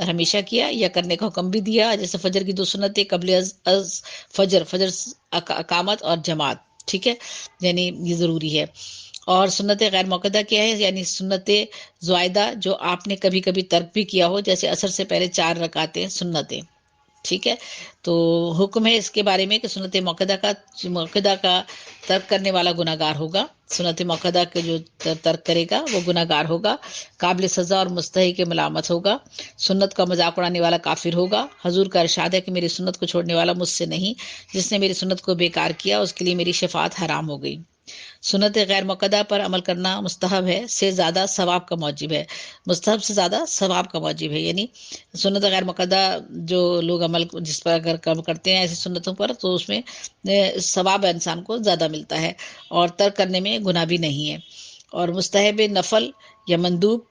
ہمیشہ کیا یا کرنے کا حکم بھی دیا، جیسے فجر کی 2 سنتیں قبل از فجر، اقامت اور جماعت، ٹھیک ہے، یعنی یہ ضروری ہے۔ اور سنت غیر موقدہ کیا ہے؟ یعنی سنت زائدہ جو آپ نے کبھی کبھی ترک بھی کیا ہو، جیسے عصر سے پہلے 4 رکعتیں سنتیں، ٹھیک ہے۔ تو حکم ہے اس کے بارے میں کہ سنت موقدہ کا ترک کرنے والا گناہ گار ہوگا، سنت موقدہ کے جو ترک کرے گا وہ گناہ گار ہوگا، قابل سزا اور مستحق کے ملامت ہوگا، سنت کا مذاق اڑانے والا کافر ہوگا۔ حضور کا ارشاد ہے کہ میری سنت کو چھوڑنے والا مجھ سے نہیں، جس نے میری سنت کو بیکار کیا اس کے لیے میری شفاعت حرام ہو گئی۔ سنت غیر موقدہ پر عمل کرنا مستحب ہے سے زیادہ ثواب کا موجب ہے، مستحب سے زیادہ ثواب کا موجب ہے، یعنی سنت غیر موقدہ جو لوگ عمل جس پر اگر کام کرتے ہیں ایسی سنتوں پر تو اس میں ثواب انسان کو زیادہ ملتا ہے اور ترک کرنے میں گناہ بھی نہیں ہے۔ اور مستحب نفل یا مندوب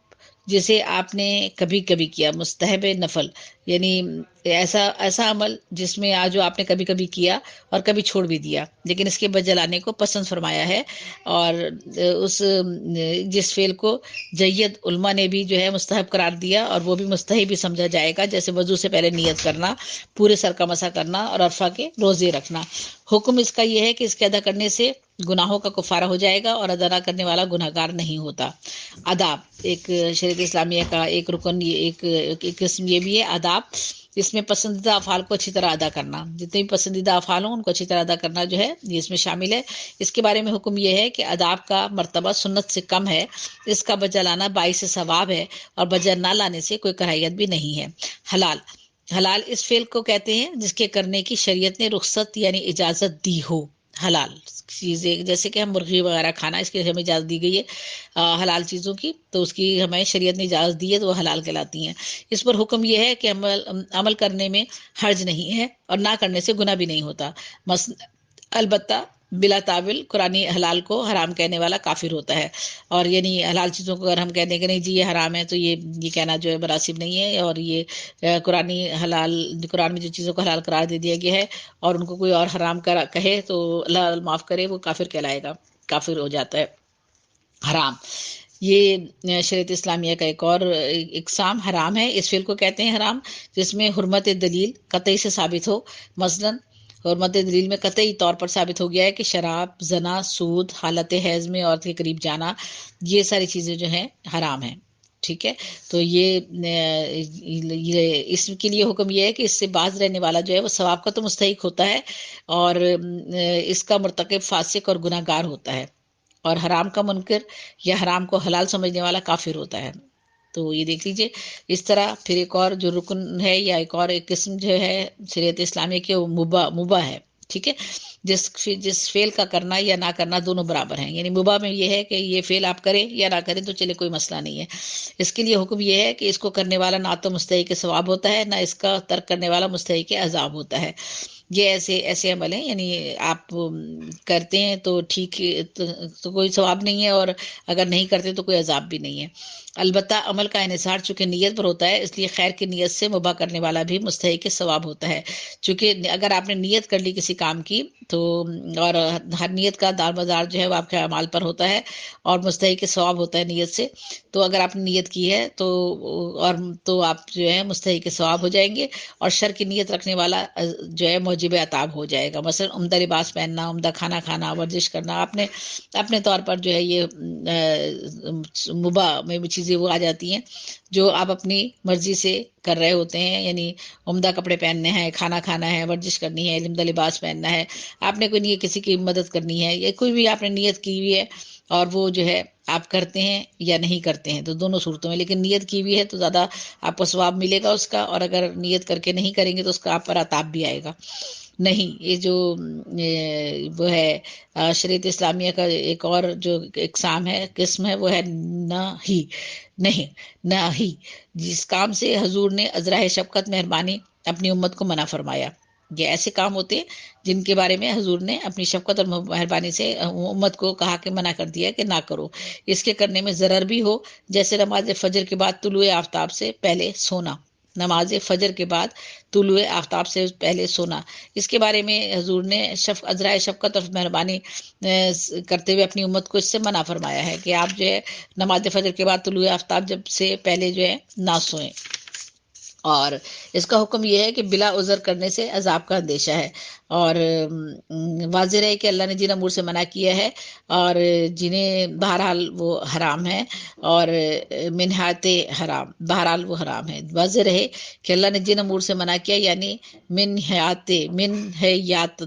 جسے آپ نے کبھی کبھی کیا، مستحب نفل یعنی ایسا عمل جس میں جو آپ نے کبھی کبھی کیا اور کبھی چھوڑ بھی دیا لیکن اس کے بجا لانے کو پسند فرمایا ہے، اور اس جس فعل کو جید علماء نے بھی جو ہے مستحب قرار دیا اور وہ بھی مستحب ہی سمجھا جائے گا، جیسے وضو سے پہلے نیت کرنا، پورے سر کا مسح کرنا اور عرفہ کے روزے رکھنا۔ حکم اس کا یہ ہے کہ اس کے ادا کرنے سے گناہوں کا کفارہ ہو جائے گا اور ادا نہ کرنے والا گناہ گار نہیں ہوتا۔ آداب ایک شریعت اسلامیہ کا ایک رکن، ایک قسم یہ بھی ہے آداب، اس میں پسندیدہ افعال کو اچھی طرح ادا کرنا، جتنے بھی پسندیدہ افعال ہوں ان کو اچھی طرح ادا کرنا جو ہے یہ اس میں شامل ہے۔ اس کے بارے میں حکم یہ ہے کہ آداب کا مرتبہ سنت سے کم ہے، اس کا بجا لانا باعث ثواب ہے اور بجا نہ لانے سے کوئی کراہیت بھی نہیں ہے۔ حلال اس فعل کو کہتے ہیں جس کے کرنے کی شریعت نے رخصت یعنی اجازت دی ہو۔ حلال چیزیں جیسے کہ ہم مرغی وغیرہ کھانا، اس کی ہمیں اجازت دی گئی ہے حلال چیزوں کی، تو اس کی ہمیں شریعت نے اجازت دی ہے تو وہ حلال کہلاتی ہیں۔ اس پر حکم یہ ہے کہ عمل کرنے میں حرج نہیں ہے اور نہ کرنے سے گناہ بھی نہیں ہوتا، البتہ بلا تعویل قرآنی حلال کو حرام کہنے والا کافر ہوتا ہے، اور یعنی حلال چیزوں کو اگر ہم کہتے ہیں کہ نہیں جی یہ حرام ہے تو یہ کہنا جو ہے مناسب نہیں ہے، اور یہ قرآن میں جو چیزوں کو حلال قرار دے دیا گیا ہے اور ان کو کوئی اور حرام کہے تو اللہ معاف کرے وہ کافر کہلائے گا، کافر ہو جاتا ہے۔ حرام یہ شریعت اسلامیہ کا ایک اور اقسام حرام ہے، اس فعل کو کہتے ہیں حرام جس میں حرمت دلیل قطعی سے ثابت ہو، مثلاً حرمت دلیل میں قطعی طور پر ثابت ہو گیا ہے کہ شراب، زنا، سود، حالت حیض میں عورت کے قریب جانا، یہ ساری چیزیں جو ہیں حرام ہیں، ٹھیک ہے۔ تو یہ اس کے لیے حکم یہ ہے کہ اس سے باز رہنے والا جو ہے وہ ثواب کا تو مستحق ہوتا ہے اور اس کا مرتکب فاسق اور گناہ گار ہوتا ہے، اور حرام کا منکر یا حرام کو حلال سمجھنے والا کافر ہوتا ہے۔ تو یہ دیکھ لیجئے اس طرح پھر ایک اور جو رکن ہے یا ایک اور ایک قسم جو ہے شریعت اسلامیہ کے مباح ہے، ٹھیک ہے، جس فعل کا کرنا یا نہ کرنا دونوں برابر ہیں، یعنی مباح میں یہ ہے کہ یہ فعل آپ کریں یا نہ کریں تو چلے کوئی مسئلہ نہیں ہے۔ اس کے لیے حکم یہ ہے کہ اس کو کرنے والا نہ تو مستحق ثواب ہوتا ہے، نہ اس کا ترک کرنے والا مستحق عذاب ہوتا ہے۔ یہ ایسے عمل ہیں، یعنی آپ کرتے ہیں تو ٹھیک تو کوئی ثواب نہیں ہے، اور اگر نہیں کرتے تو کوئی عذاب بھی نہیں ہے۔ البتہ عمل کا انحصار چونکہ نیت پر ہوتا ہے، اس لیے خیر کی نیت سے مباح کرنے والا بھی مستحق ثواب ہوتا ہے، چونکہ اگر آپ نے نیت کر لی کسی کام کی تو، اور ہر نیت کا دار مدار جو ہے وہ آپ کے اعمال پر ہوتا ہے اور مستحق ثواب ہوتا ہے نیت سے، تو اگر آپ نے نیت کی ہے تو آپ جو ہے مستحق ثواب ہو جائیں گے، اور شر کی نیت رکھنے والا جو ہے موجب عطاب ہو جائے گا۔ مثلا عمدہ لباس پہننا، عمدہ کھانا کھانا، ورزش کرنا، اپنے طور پر جو ہے یہ مباح میں بھی چیزیں وہ آ جاتی ہیں جو آپ اپنی مرضی سے کر رہے ہوتے ہیں، یعنی عمدہ کپڑے پہننے ہیں، کھانا کھانا ہے، ورزش کرنی ہے، عمدہ لباس پہننا ہے، آپ نے کوئی نیت کسی کی مدد کرنی ہے، یا کوئی بھی آپ نے نیت کی ہوئی ہے اور وہ جو ہے آپ کرتے ہیں یا نہیں کرتے ہیں، تو دونوں صورتوں میں، لیکن نیت کی ہوئی ہے تو زیادہ آپ کو ثواب ملے گا اس کا، اور اگر نیت کر کے نہیں کریں گے تو اس کا آپ پر عذاب بھی آئے گا۔ نہیں، یہ جو وہ ہے شریعت اسلامیہ کا ایک اور جو اقسام ہے، قسم ہے، وہ ہے نہیں، جس کام سے حضور نے عذرائے شفقت مہربانی اپنی امت کو منع فرمایا۔ یہ ایسے کام ہوتے ہیں جن کے بارے میں حضور نے اپنی شفقت اور مہربانی سے امت کو کہا کہ منع کر دیا کہ نہ کرو، اس کے کرنے میں ضرر بھی ہو، جیسے نماز فجر کے بعد طلوع آفتاب سے پہلے سونا، نماز فجر کے بعد طلوع آفتاب سے پہلے سونا، اس کے بارے میں حضور نے عذرائے شفقت اور مہربانی کرتے ہوئے اپنی امت کو اس سے منع فرمایا ہے کہ آپ جو ہے نماز فجر کے بعد طلوع آفتاب جب سے پہلے جو ہے نہ سوئیں۔ اور اس کا حکم یہ ہے کہ بلا عذر کرنے سے عذاب کا اندیشہ ہے، اور واضح ہے کہ اللہ نے جن امور سے منع کیا ہے اور جنہیں بہرحال وہ حرام ہے، اور منحات حرام، بہرحال وہ حرام ہے، واضح رہے کہ اللہ نے جن امور سے منع کیا یعنی من ہے یات،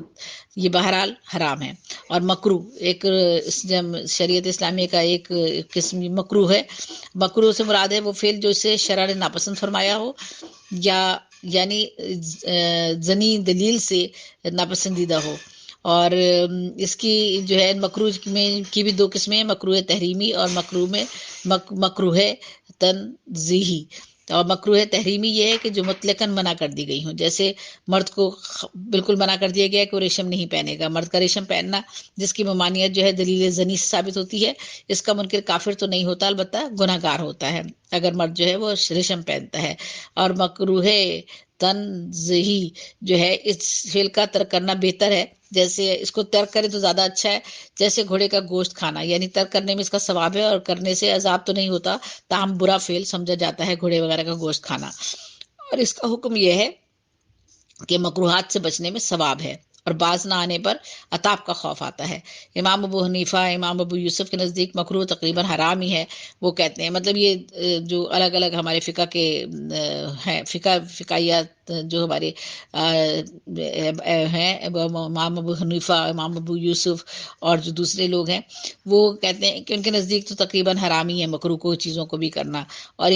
یہ بہرحال حرام ہے۔ اور مکرو ایک شریعت اسلامیہ کا ایک قسم مکرو ہے۔ مکرو سے مراد ہے وہ فعل جو اسے شرع نے ناپسند فرمایا ہو، یا یعنی زنی دلیل سے ناپسندیدہ ہو۔ اور اس کی جو ہے مکروہ میں کی بھی دو قسمیں ہیں، مکروہ تحریمی اور مکروہ تنزیہی۔ اور مکروہ تحریمی یہ ہے کہ جو مطلقاً منع کر دی گئی ہوں، جیسے مرد کو بالکل منع کر دیا گیا کہ وہ ریشم نہیں پہنے گا، مرد کا ریشم پہننا جس کی ممانعت جو ہے دلیل زنی سے ثابت ہوتی ہے، اس کا منکر کافر تو نہیں ہوتا، البتہ گناہ گار ہوتا ہے اگر مرد جو ہے وہ ریشم پہنتا ہے۔ اور مکروہ تنزیہی جو ہے اس فعل کا ترک کرنا بہتر ہے، جیسے اس کو ترک کرے تو زیادہ اچھا ہے، جیسے گھوڑے کا گوشت کھانا، یعنی ترک کرنے میں اس کا ثواب ہے اور کرنے سے عذاب تو نہیں ہوتا، تاہم برا فعل سمجھا جاتا ہے گھوڑے وغیرہ کا گوشت کھانا۔ اور اس کا حکم یہ ہے کہ مکروہات سے بچنے میں ثواب ہے اور باز نہ آنے پر عطاب کا خوف آتا ہے۔ امام ابو حنیفہ، امام ابو یوسف کے نزدیک مکروہ تقریباً حرام ہی ہے، وہ کہتے ہیں، مطلب یہ جو الگ الگ ہمارے فقہ کے ہیں، فقہیات جو ہمارے ہیں، امام ابو حنیفہ، امام ابو یوسف اور جو دوسرے لوگ ہیں، وہ کہتے ہیں کہ ان کے نزدیک تو تقریباً حرام ہی ہے مکروہ کو چیزوں کو بھی کرنا۔ اور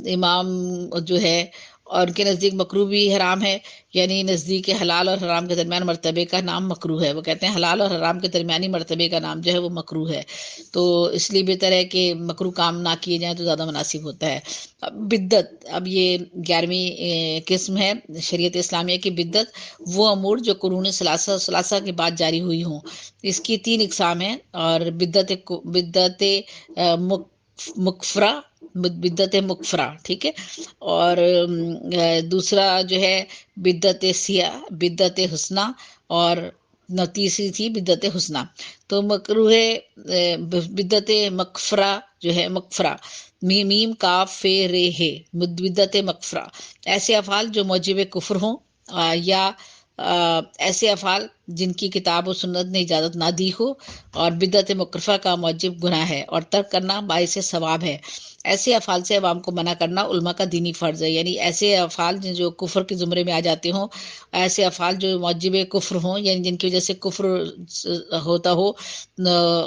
امام جو ہے اور ان کے نزدیک مکروہ بھی حرام ہے، یعنی نزدیک حلال اور حرام کے درمیان مرتبے کا نام مکروہ ہے، وہ کہتے ہیں حلال اور حرام کے درمیانی مرتبے کا نام جو ہے وہ مکروہ ہے، تو اس لیے بہتر ہے کہ مکروہ کام نہ کیے جائیں تو زیادہ مناسب ہوتا ہے۔ بدعت، اب یہ 11ویں قسم ہے شریعت اسلامیہ کی بدعت، وہ امور جو قرون ثلاثہ کے بعد جاری ہوئی ہوں، اس کی 3 اقسام ہیں، اور بدعت مکفرہ، بدعت مکفرہ، ٹھیک ہے، اور دوسرا جو ہے بدعت سیاہ، بدعت حسنہ، اور تیسری تھی بدعت حسنہ۔ تو مکروہ بدعت مکفرہ جو ہے، مکفرہ میم کاف فے رے ہے، بدعت مکفرہ ایسے افعال جو موجب کفر ہوں، یا ایسے افعال جن کی کتاب و سنت نے اجازت نہ دی ہو، اور بدعت مکرفہ کا موجب گناہ ہے اور ترک کرنا باعث ثواب ہے۔ ایسے افعال سے عوام کو منع کرنا علماء کا دینی فرض ہے، یعنی ایسے افعال جو کفر کے زمرے میں آ جاتے ہوں، ایسے افعال جو موجب کفر ہوں، یعنی جن کی وجہ سے کفر ہوتا ہو،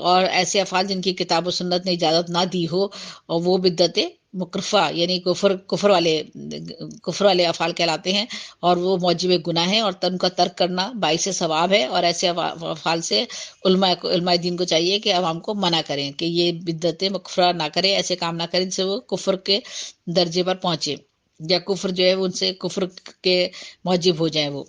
اور ایسے افعال جن کی کتاب و سنت نے اجازت نہ دی ہو، اور وہ بدعت مکرفہ یعنی کفر والے افعال کہلاتے ہیں، اور وہ موجب گناہ ہیں، اور ان کا ترک کرنا باعث ثواب ہے، اور ایسے افعال سے علماء دین کو چاہیے کہ عوام کو منع کریں کہ یہ بدعت مکفرہ نہ کریں، ایسے کام نہ کریں جس سے وہ کفر کے درجے پر پہنچے، یا کفر جو ہے ان سے کفر کے موجب ہو جائیں وہ۔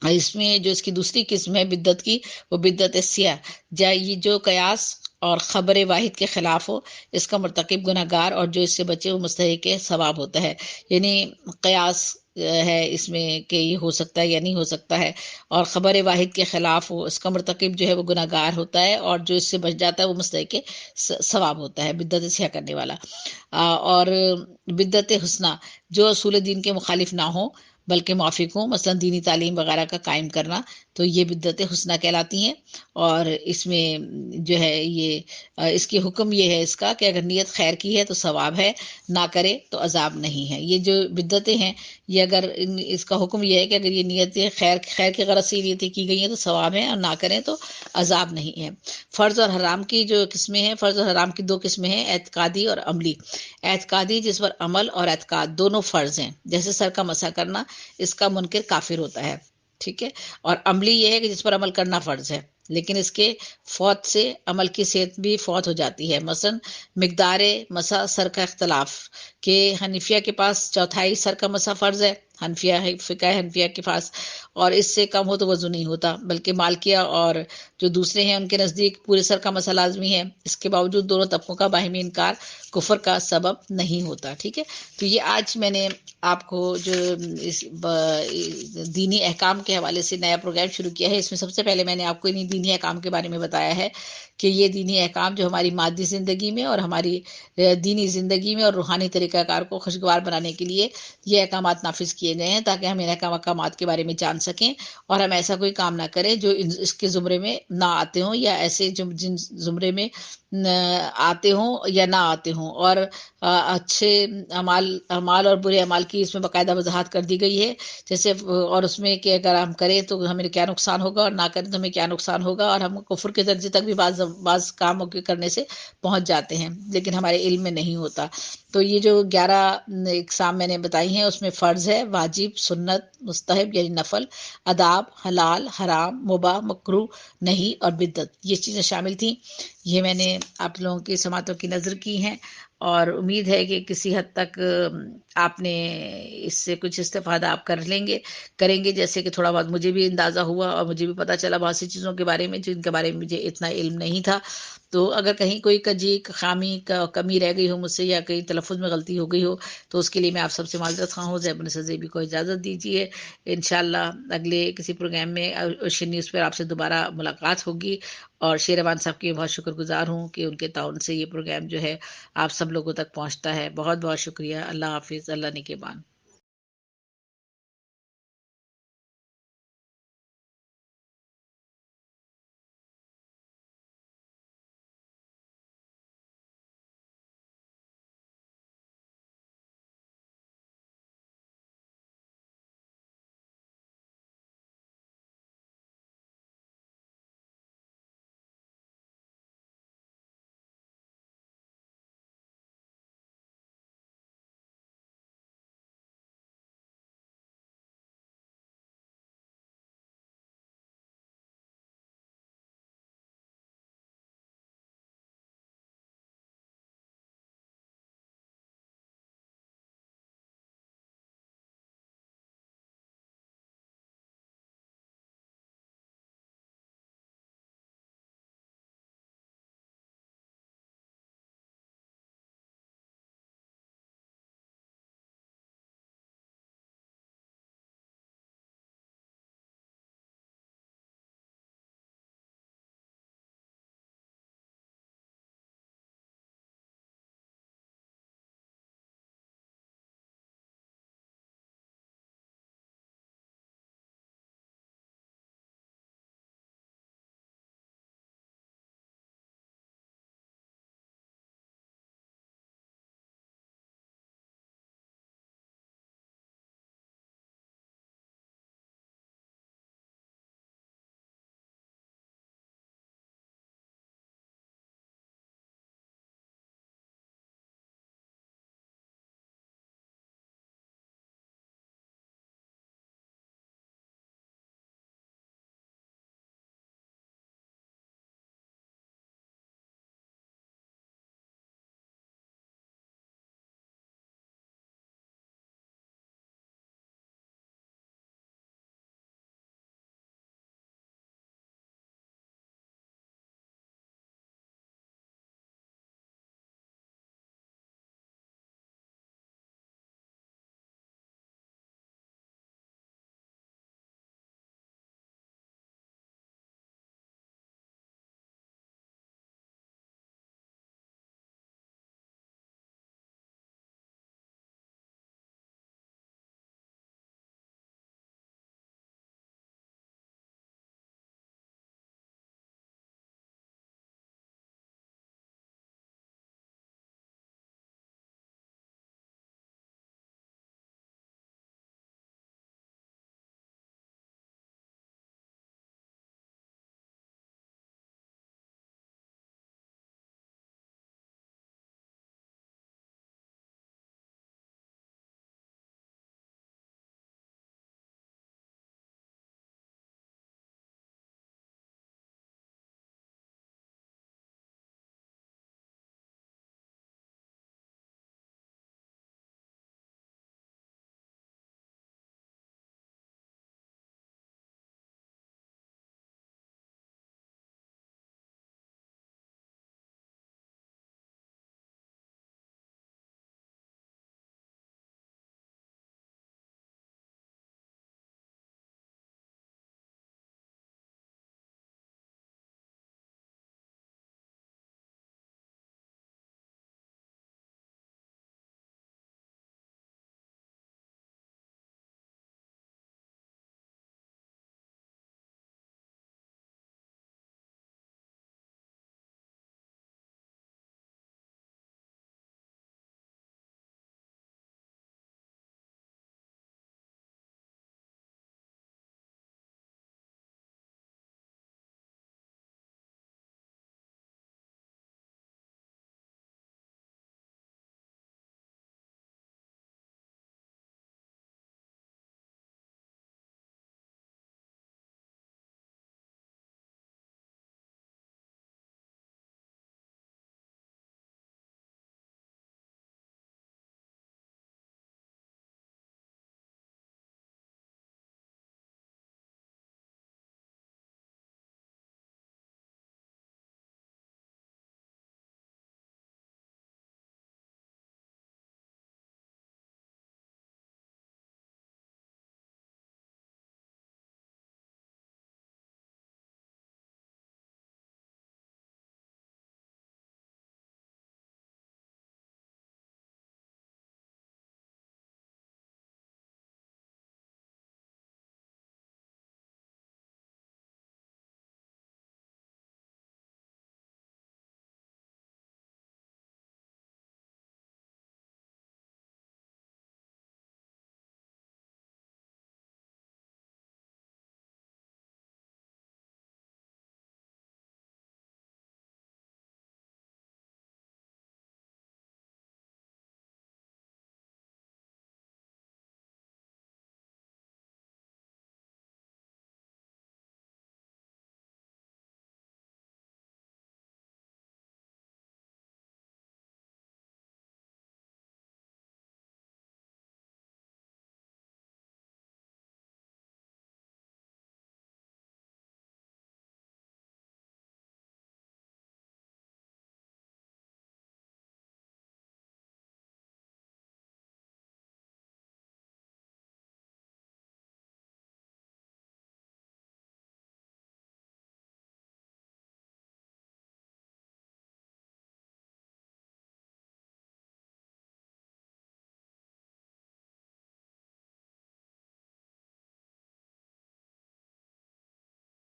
اس میں جو اس کی دوسری قسم ہے بدعت کی، وہ بدعت سیاہ، یہ جو قیاس اور خبر واحد کے خلاف ہو، اس کا مرتکب گناہ گار، اور جو اس سے بچے وہ مستحق ثواب ہوتا ہے، یعنی قیاس ہے اس میں کہ یہ ہو سکتا ہے یا نہیں ہو سکتا ہے، اور خبر واحد کے خلاف ہو، اس کا مرتکب جو ہے وہ گناہ گار ہوتا ہے، اور جو اس سے بچ جاتا ہے وہ مستحق ثواب ہوتا ہے، بدعت سیاہ کرنے والا۔ اور بدعت حسنہ جو اصول دین کے مخالف نہ ہو بلکہ موافق ہوں، مثلا دینی تعلیم وغیرہ کا قائم کرنا، تو یہ بدعت حسنہ کہلاتی ہیں، اور اس میں جو ہے یہ اس کی حکم یہ ہے اس کا کہ اگر نیت خیر کی ہے تو ثواب ہے، نہ کرے تو عذاب نہیں ہے۔ یہ جو بدعتیں ہیں، یہ اگر اس کا حکم یہ ہے کہ اگر یہ نیت خیر کی غرض سے نیتیں کی گئی ہیں تو ثواب ہے، اور نہ کریں تو عذاب نہیں ہے۔ فرض اور حرام کی جو قسمیں ہیں، فرض اور حرام کی 2 قسمیں ہیں، اعتقادی اور عملی۔ اعتقادی جس پر عمل اور اعتقاد دونوں فرض ہیں، جیسے سر کا مسح کرنا، اس کا منکر کافر ہوتا ہے، ٹھیک ہے، اور عملی یہ ہے کہ جس پر عمل کرنا فرض ہے لیکن اس کے فوت سے عمل کی صحت بھی فوت ہو جاتی ہے، مثلا مقدار مسح سر کا اختلاف، کہ حنفیہ کے پاس چوتھائی سر کا مسح فرض ہے، فقہ حنفیہ کے پاس، اور اس سے کم ہو تو وضو نہیں ہوتا، بلکہ مالکیہ اور جو دوسرے ہیں ان کے نزدیک پورے سر کا مسح لازمی ہے، اس کے باوجود دونوں طبقوں کا باہمی انکار کفر کا سبب نہیں ہوتا، ٹھیک ہے۔ تو یہ آج میں نے آپ کو جو اس دینی احکام کے حوالے سے نیا پروگرام شروع کیا ہے، اس میں سب سے پہلے میں نے آپ کو انہیں دینی احکام کے بارے میں بتایا ہے کہ یہ دینی احکام جو ہماری مادی زندگی میں اور ہماری دینی زندگی میں اور روحانی طریقہ کار کو خوشگوار بنانے کے لیے یہ احکامات نافذ کیے گئے ہیں، تاکہ ہم ان احکامات کے بارے میں جان سکیں اور ہم ایسا کوئی کام نہ کریں جو اس کے زمرے میں نہ آتے ہوں، یا ایسے جن زمرے میں آتے ہوں یا نہ آتے ہوں. اور اچھے اعمال اور برے اعمال کی اس میں باقاعدہ وضاحت کر دی گئی ہے، جیسے اور اس میں کہ اگر ہم کریں تو ہمیں کیا نقصان ہوگا اور نہ کریں تو ہمیں کیا نقصان ہوگا، اور ہم کفر کے درجے تک بھی بعض کاموں کے کرنے سے پہنچ جاتے ہیں لیکن ہمارے علم میں نہیں ہوتا. تو یہ جو 11 اقسام میں نے بتائی ہیں اس میں فرض ہے، واجب، سنت، مستحب یعنی نفل، آداب، حلال، حرام، مباح، مکروہ، نہیں اور بدعت، یہ چیزیں شامل تھیں. یہ میں نے آپ لوگوں کی سماعتوں کی نظر کی ہیں اور امید ہے کہ کسی حد تک آپ نے اس سے کچھ استفادہ آپ کریں گے، جیسے کہ تھوڑا بہت مجھے بھی اندازہ ہوا اور مجھے بھی پتہ چلا بہت سی چیزوں کے بارے میں جن کے بارے میں مجھے اتنا علم نہیں تھا. تو اگر کہیں کوئی خامی کمی رہ گئی ہو مجھ سے یا کہیں تلفظ میں غلطی ہو گئی ہو تو اس کے لیے میں آپ سب سے معذرت خواہ ہوں. زیب النصر زیبی کو اجازت دیجیے. انشاءاللہ اگلے کسی پروگرام میں اوشین نیوز پر آپ سے دوبارہ ملاقات ہوگی. اور شیروان صاحب کی بہت شکر گزار ہوں کہ ان کے تعاون سے یہ پروگرام جو ہے آپ سب لوگوں تک پہنچتا ہے. بہت بہت شکریہ. اللہ حافظ. اللہ نگہبان.